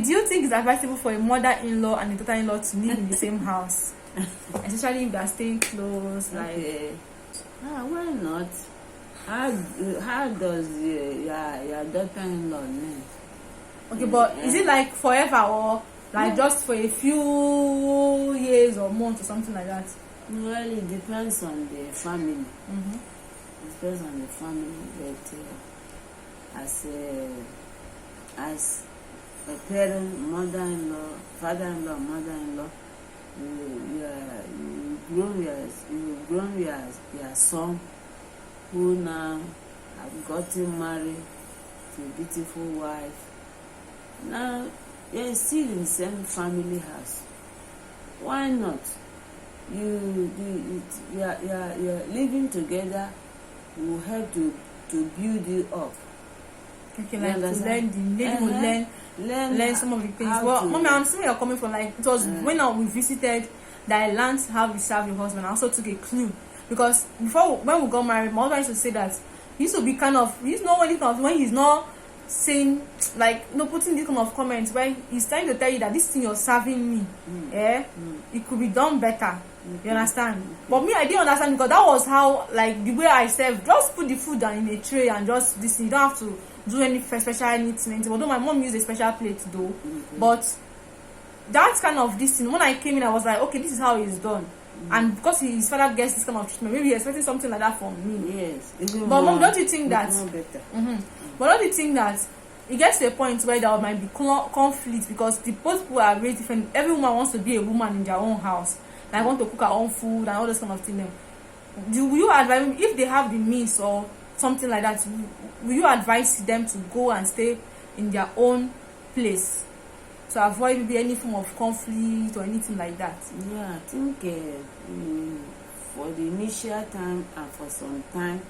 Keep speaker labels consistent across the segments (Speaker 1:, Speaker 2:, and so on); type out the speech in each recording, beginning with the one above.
Speaker 1: Do you think it's advisable for a mother-in-law and a daughter-in-law to live in the same house, especially if they are staying close?
Speaker 2: Okay. Why not? How does your daughter-in-law name?
Speaker 1: Okay, but is it like forever or like just for a few years or months or something like that?
Speaker 2: Well, it depends on the family.
Speaker 1: Mm-hmm.
Speaker 2: It depends on the family, but as a parent, mother-in-law, father-in-law, mother-in-law, you grown your son, who now have gotten married to a beautiful wife. Now you're still in the same family house. Why not? You're living together will help to build you up.
Speaker 1: Okay, like to learn, the lady will learn some of the things. Well, mommy, I understand where you're coming from. Like, it was when we visited that I learned how to serve your husband. I also took a clue because when we got married, my husband used to say that he used to be kind of, he's not when he's not saying, like, putting this kind of comments when he's trying to tell you that this thing you're serving me, it could be done better. You understand? But me, I didn't understand because that was how, like, the way I serve. Just put the food down in a tray and just this. You don't have to do any special anything. Although my mom used a special plate though, but that kind of this thing. When I came in, I was like, okay, this is how it's done. And because his father gets this kind of treatment, maybe he's expecting something like that from me.
Speaker 2: Yes.
Speaker 1: But mom, don't you think that? But don't you think that it gets to a point where there might be conflict because the both people are very different. Every woman wants to be a woman in their own house. Like, want to cook her own food and all those kind of things. Will you advise, if they have the means or something like that, will you advise them to go and stay in their own place to avoid maybe any form of conflict or anything like that?
Speaker 2: Yeah, I think for the initial time and for some time,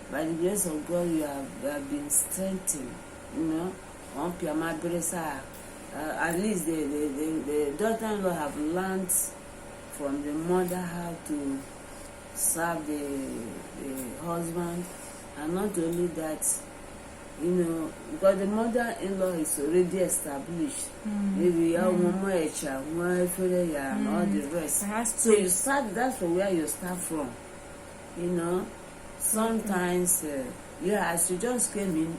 Speaker 2: by the grace of God, you have been strengthened. At least the daughter-in-law have learned from the mother how to serve the husband, and not only that, because the mother-in-law is already established. Maybe and all the rest. So you start. That's from where you start from. Sometimes as you just came in,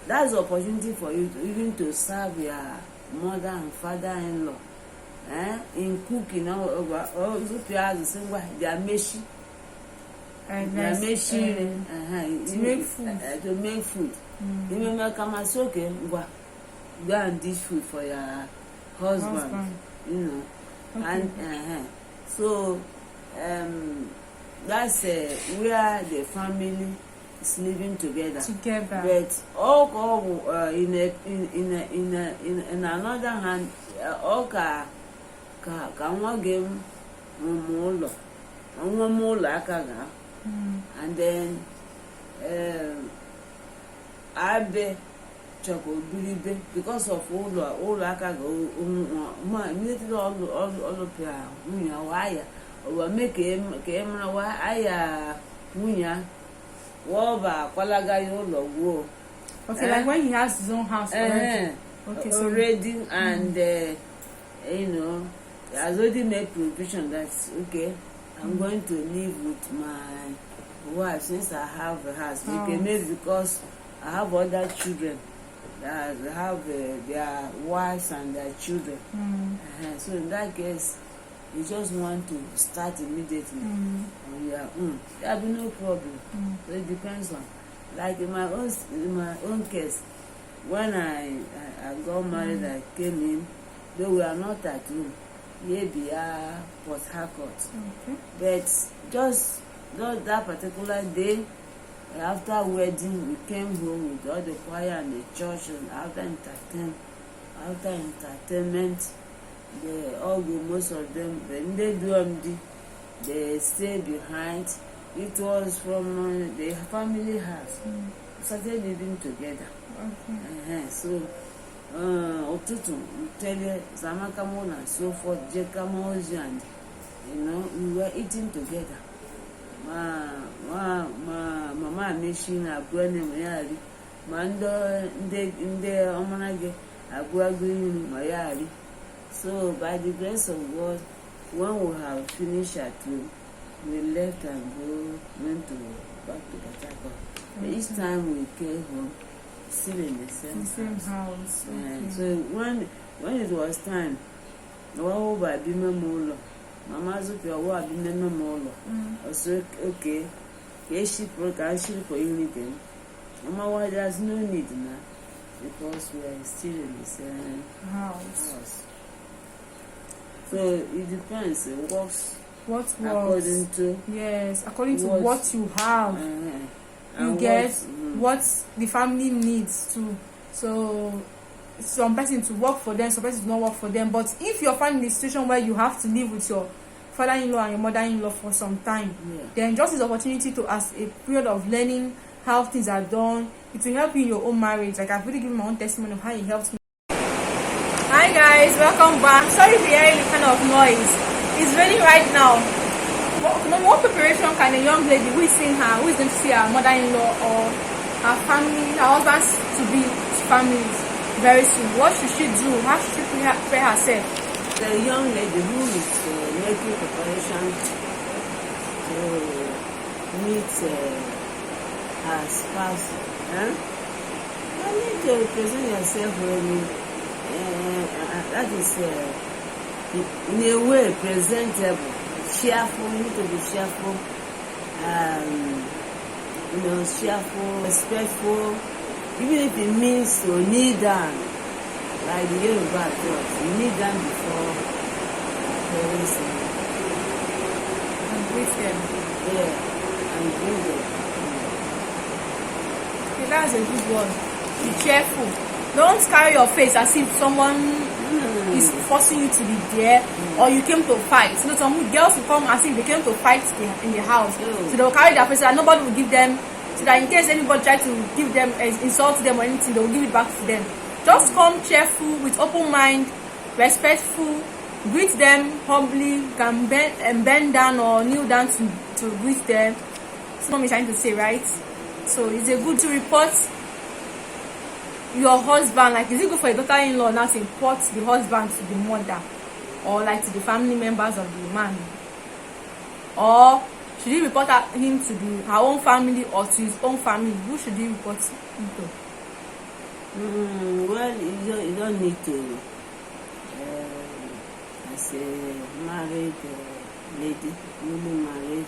Speaker 2: that's the opportunity for you to even to serve your mother and father-in-law. In cooking, they are meshing. To make food. Even make go and dish food for your husband. And so that's where the family is living together. But all in another hand, all ka nwa gị ụlọ aka ga, and then abe chọkwa obiribe because of ụlọ aka ga immediately ọlụpịa nwunye waya ọwa mee ka emara wa aya nwunye wọba akwalaga ya ụlọ gwuo.
Speaker 1: Okay, like when he has his own house already. Okay, so
Speaker 2: already, and he has already made provision that okay, I'm going to live with my wife since I have a house. Okay, maybe because I have other children that have their wives and their children. So in that case, you just want to start immediately on your own. There will be no problem. So it depends on, like in my own case, when I got married, I came in. Though we are not at home, maybe Port Harcourt. But just that particular day, after wedding, we came home with all the choir and the church, and after entertainment, most of them, when they do MD, they stay behind. It was from the family house. We started living together. So ụtụtụ tele Zamakamo and so forth, Jekamozi, and we were eating together. Mama machine Abuene Mayari, ma ndị ọmara gị agụagụ ihu ma ya ari. So by the grace of God, when we have finished at home, we left and went back to Gatako. Each time we came home, still in the same
Speaker 1: house. Okay.
Speaker 2: So when it was time, by Bimamolo, Mama's okay, or Bimamolo, also okay, yes, she for unity. Mama, why there's no need now? Because we are still in the same house. So it depends. It works.
Speaker 1: What
Speaker 2: according to
Speaker 1: what you have. You get what the family needs to. So some person to work for them, some person to not work for them. But if you're finding a situation where you have to live with your father-in-law and your mother-in-law for some time, then just this opportunity to, as a period of learning how things are done, it will help you in your own marriage. Like I've really given my own testimony of how it helps me. Hi guys, welcome back. Sorry if you're hearing the kind of noise. It's raining right now. What preparation can a young lady who is seeing her, who is going to see her mother-in-law or her family, her husband's to-be families very soon, what should she do? How should she prepare herself?
Speaker 2: The young lady who is making preparation to meet her spouse, you need to present yourself really, that is in a way presentable. Cheerful, you need to be cheerful, cheerful, respectful, even if it means to kneel down, like the Yoruba church, you kneel down before parents
Speaker 1: and greet them.
Speaker 2: Yeah, and greet them.
Speaker 1: Okay, that's a good one. Be cheerful. Don't carry your face as if someone is forcing you to be there, or you came to fight. You know, some girls will come as if they came to fight in the house. So they'll carry their face and nobody will give them, so that in case anybody try to give them, insult them or anything, they will give it back to them. Just come cheerful, with open mind, respectful, greet them humbly, can bend down or kneel down to greet them. That's what I'm trying to say, right? So it's a good to report your husband. Like, is it good for a daughter-in-law now to report the husband to the mother, or like to the family members of the man, or should he report him to her own family or to his own family? Who should he report him to?
Speaker 2: Well, you don't need to, as a married lady, newly married,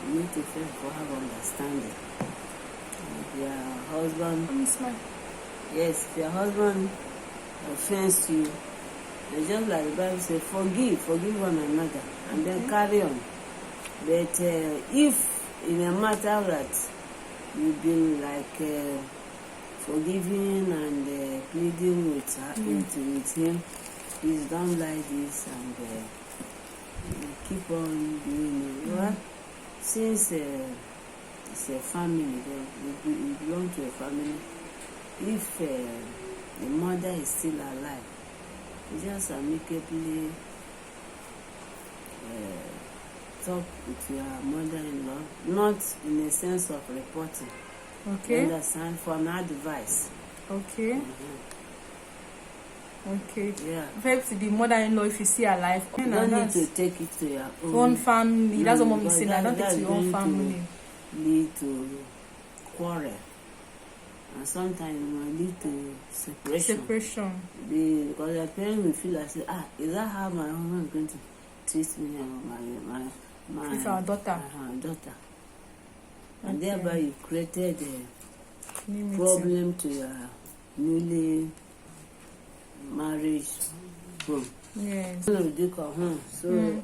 Speaker 2: you need to first have understanding. Your husband. Yes, if your husband offends you, it's just like the Bible says, forgive one another, and then carry on. But if in a matter that you've been like forgiving and pleading with him, please don't like this, and keep on doing it. Well, since it's a family, you belong to a family. If the mother is still alive, you just amicably talk with your mother-in-law, not in a sense of reporting.
Speaker 1: Okay.
Speaker 2: You understand? For an advice.
Speaker 1: Okay. Okay.
Speaker 2: Yeah.
Speaker 1: Help to the mother-in-law if you see her alive.
Speaker 2: You don't need to take it to your
Speaker 1: own family. That's what mom is saying. I don't take it to your own family.
Speaker 2: Lead to quarrel. And sometimes it might lead to separation. Because the parents will feel like, is that how my husband is going to treat me or my
Speaker 1: it's our daughter.
Speaker 2: Daughter. And thereby you created a problem to your newly marriage home.
Speaker 1: Yes.
Speaker 2: So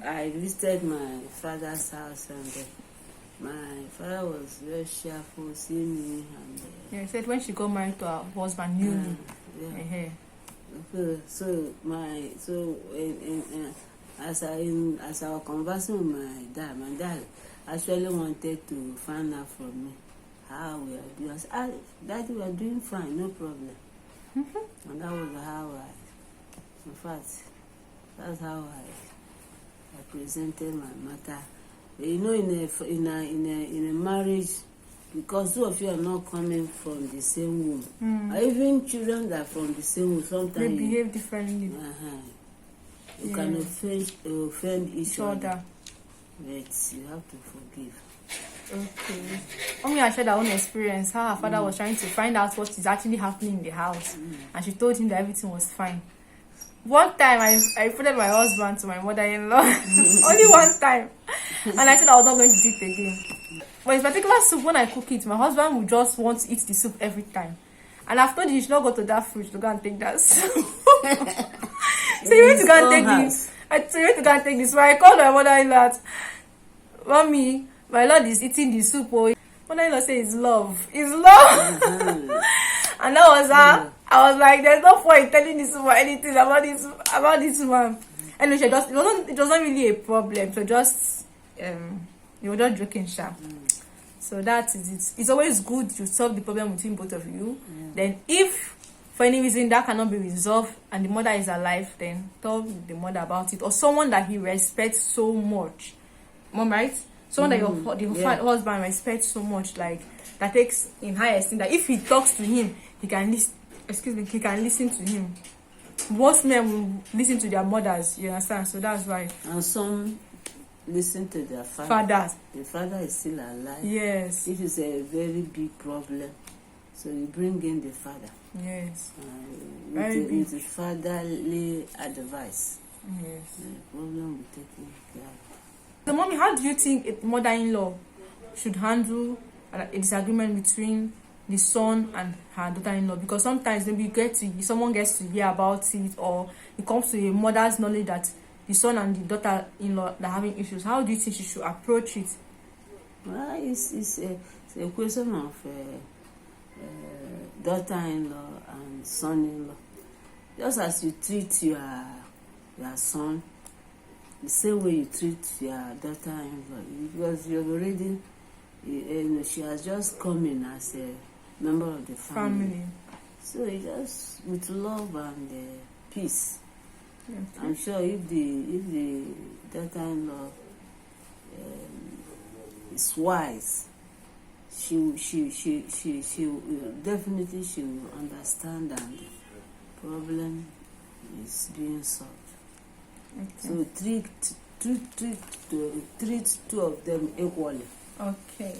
Speaker 2: I visited my father's house, and my father was very cheerful seeing me, and
Speaker 1: he said when she got married to her husband newly.
Speaker 2: As I was conversing with my dad actually wanted to find out from me how we are doing. I said, Daddy, we are doing fine, no problem. And that was how that's how I presented my matter. You know, in a marriage because two of you are not coming from the same womb. Or even children that are from the same womb, sometimes
Speaker 1: they behave differently.
Speaker 2: You can offend each other, but you have to forgive.
Speaker 1: Okay. Mommy had shared her own experience, how her father was trying to find out what is actually happening in the house, and she told him that everything was fine. One time I reported my husband to my mother-in-law. Only one time. And I said I was not going to do it again. But this particular soup, when I cook it, my husband would just want to eat the soup every time. And I've told him he should not go to that fridge to go and take that soup. So you went to go and take this. So you went to go and take this. So I called my mother-in-law. Mommy, my lord is eating the soup. Oh. Mother-in-law said it's love. It's love. And that was her. I was like, there's no point telling this woman anything about this woman. Anyway, it was not really a problem. So just you were just joking, Sha. So that is it. It's always good to solve the problem between both of you. Then if for any reason that cannot be resolved and the mother is alive, then tell the mother about it, or someone that he respects so much. Mom, right? Someone that your husband respects so much, like that takes in high esteem, that if he talks to him, he can listen. He can listen to him. Most men will listen to their mothers, you understand? So that's why.
Speaker 2: And some listen to their
Speaker 1: fathers.
Speaker 2: The father is still alive.
Speaker 1: Yes.
Speaker 2: If it's a very big problem, so you bring in the father.
Speaker 1: Yes.
Speaker 2: With the fatherly advice.
Speaker 1: Yes.
Speaker 2: The problem will be taken care of.
Speaker 1: So, Mommy, how do you think a mother-in-law should handle a disagreement between the son and her daughter-in-law? Because sometimes maybe someone gets to hear about it, or it comes to a mother's knowledge that the son and the daughter-in-law are having issues. How do you think she should approach it?
Speaker 2: Well, it's a question of daughter-in-law and son-in-law. Just as you treat your son, the same way you treat your daughter-in-law, because you've already, she has just come in as a member of the family. So it's just with love and peace. Okay. I'm sure if the daughter-in-law is wise, she definitely she will understand that the problem is being solved. Okay. So treat two of them equally.
Speaker 1: Okay.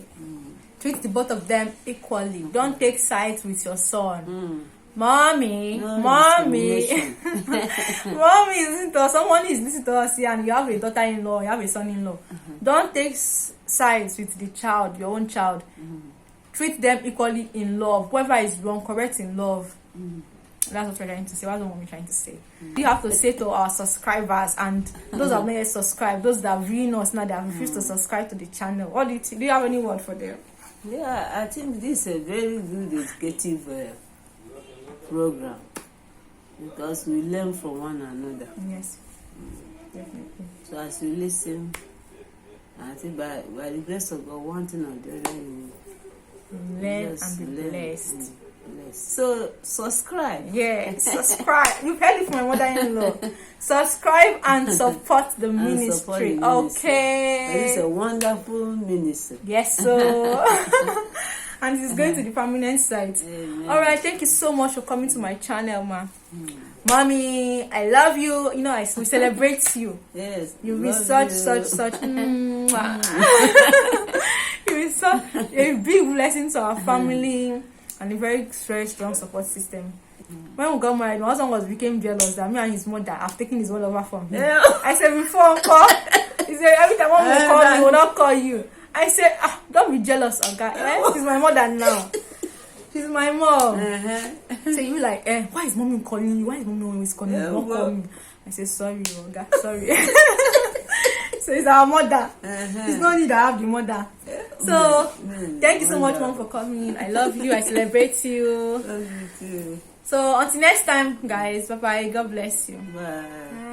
Speaker 1: Treat the both of them equally. Don't take sides with your son. Mommy, mommy, listen to us. Someone is listening to us here, and you have a daughter-in-law, you have a son-in-law. Don't take sides with the child, your own child. Treat them equally in love. Whoever is wrong, correct in love. That's what we're trying to say. That's what Mommy trying to say. We have to say to our subscribers and those that have not yet subscribed, those that are viewing us now, that have refused to subscribe to the channel. What do you think? Do you have any word for them?
Speaker 2: Yeah, I think this is a very good educative program, because we learn from one another.
Speaker 1: Yes, definitely.
Speaker 2: So as you listen, I think by the grace of God, one thing or the other, you
Speaker 1: learn and be blessed.
Speaker 2: So subscribe.
Speaker 1: Yeah, subscribe. You've heard it from my mother-in-law. Subscribe and support the ministry. Okay.
Speaker 2: It's a wonderful ministry.
Speaker 1: Yes, so and it's going to the permanent site. All right, thank you so much for coming to my channel, ma. Mommy, I love you. You know, we celebrate you.
Speaker 2: Yes.
Speaker 1: You'll be such. You'll be such a big blessing to our family. And a very strong support system. When we got married, my husband became jealous that me and his mother have taken his whole over from him. Yeah. I said, before call, he said, every time one will call me, he will not call you. I said, don't be jealous, okay? She's my mother now. She's my mom. So you like, why is mommy calling you? Why is mommy always calling you? Don't call me. I said, sorry, Oga, sorry. So it's our mother. It's no need to have the mother. So thank you so much, Mom, for coming. I love you. I celebrate you.
Speaker 2: Love you too.
Speaker 1: So until next time, guys. Bye bye. God bless you.
Speaker 2: Bye.